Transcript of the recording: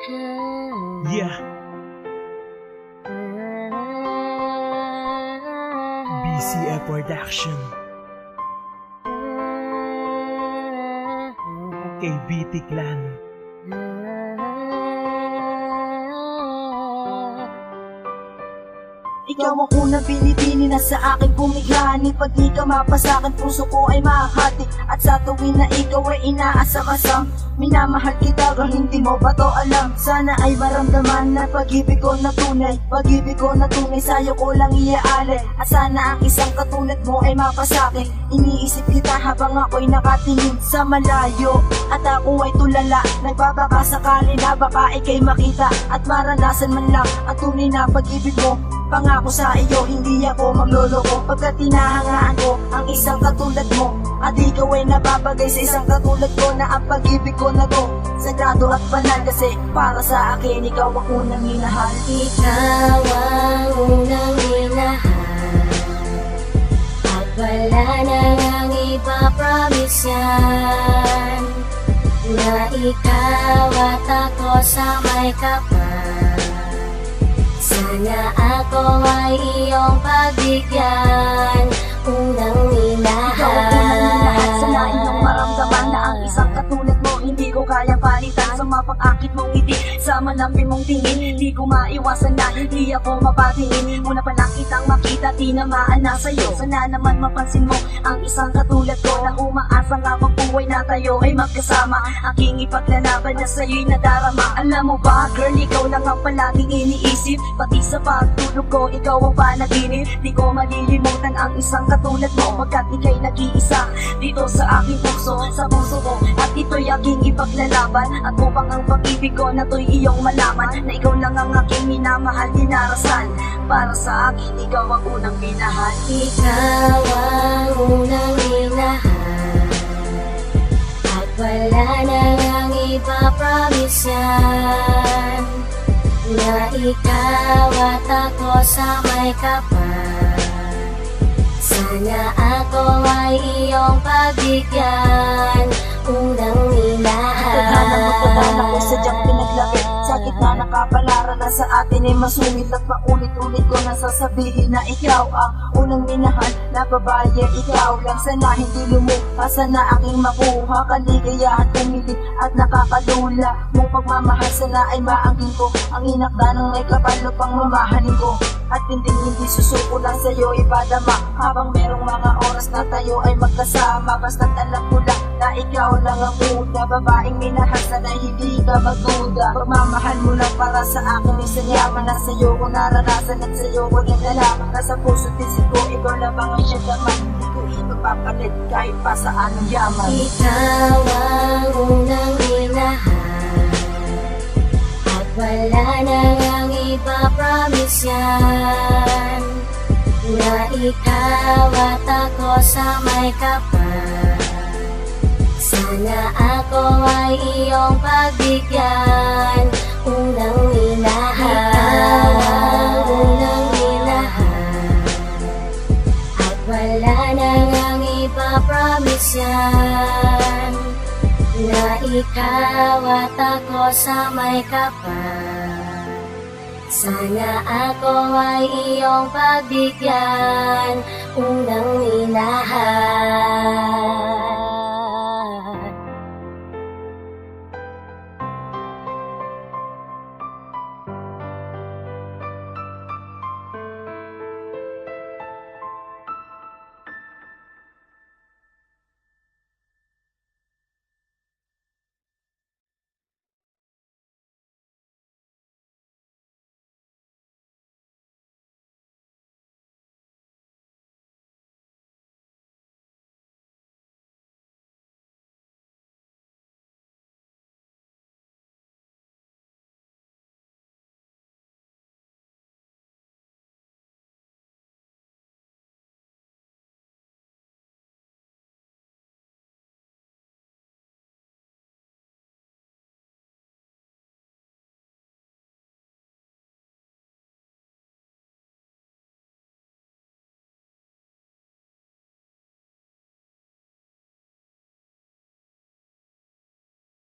Yeah, BCF Production, KBT Clan. Ikaw ang unang binibini na sa akin pumighani. Pag di ka mapasakin, puso ko ay mahati. At sa tuwin na ikaw ay inaasam-asam, minamahal kita kung hindi mo ba to alam. Sana ay maramdaman na pag-ibig ko na tunay. Pag-ibig ko na tunay, sa'yo ko lang iaalay. At sana ang isang katulad mo ay mapasakin. Iniisip kita habang ako'y nakatingin sa malayo. At ako ay tulala, nagbabaka sakali na baka ika'y makita at maranasan man lang ang tunay na pag-ibig mo. Pangako sa iyo, hindi ako magloloko pagkat tinahangaan ko ang isang katulad mo. At ikaw ay nababagay sa isang katulad ko na ang pag-ibig ko na to sagrado at banal kasi para sa akin ikaw ang unang minahal. Ikaw ang unang minahal at wala na nang iba, promise yan na ikaw at ako sa may kapal. Sana ako ay iyong pagbigyan, unang minahal. Ikaw ang unang minahal, sana iyong maramdaman na ang isang katulad mo hindi ko kayang palitan. Sa mapag-akit mong ngiti, sa manampi mong tingin, hindi ko maiwasan na hindi ako mapatingin. Una pa lang kitang makita, tinamaan na sa'yo. Sana naman mapansin mo ang isang katulad ko na umaasa nga magbuhay na tayo ay magkasama. Aking ipaglalaban na sa'yo'y nadarama. Alam mo ba, girl, ikaw lang ang palaging iniisip. Pati sa pagtulog ko, ikaw ang panaginip. Di ko malilimutan ang isang katulad mo pagkat ika'y nag-iisa dito sa aking puso, sa puso ko. At ito'y aking ipaglalaban at upang ang pag-ibig ko na to'y iyong malaman na ikaw lang ang aking minamahal, dinarasal. Para sa akin, ikaw ang unang minahal. Ikaw ang unang minahal at wala na nang iba, promise yan na ikaw at ako sa may kapal. Sana ako ay iyong pagbigyan, unang minahal. Tadhana mo, tadhana ko, sadyang pinaglapit sa gitna ng kapalaran na sa atin ay masungit. At paulit-ulit ko na sasabihin na ikaw ang unang minahal na babae. Ikaw lang, sana hindi lumukha, sana aking makuha kaligayahan, umilip at nakakalula mong pagmamahal. Sana ay maangkin ko ang inakda ng may kapal upang mamahalin ko. At hindi susuko lang sa'yo ipadama habang merong mga oras na tayo ay magkasama. Basta't alam ko lang na ikaw lang ang una, babaeng minahal, sana hindi ka magduda. Pagmamahal mo lang para sa akin ay sanyaman na sa'yo ko naranasan at sa'yo ko nagdalaman. Nasa puso't isip ko, ikaw labang ang siyang laman. Hindi ko ipagpapalit kahit pa sa anong yaman. Ikaw ang unang minahal at wala na nang iba, promise yan na ikaw at ako sa may kapal. Sana ako ay iyong pagbigyan, unang minahal. Ikaw ang unang minahal at wala na nang iba, promise yan na ikaw at ako sa may kapal. Sana ako ay iyong pagbigyan, unang minahal.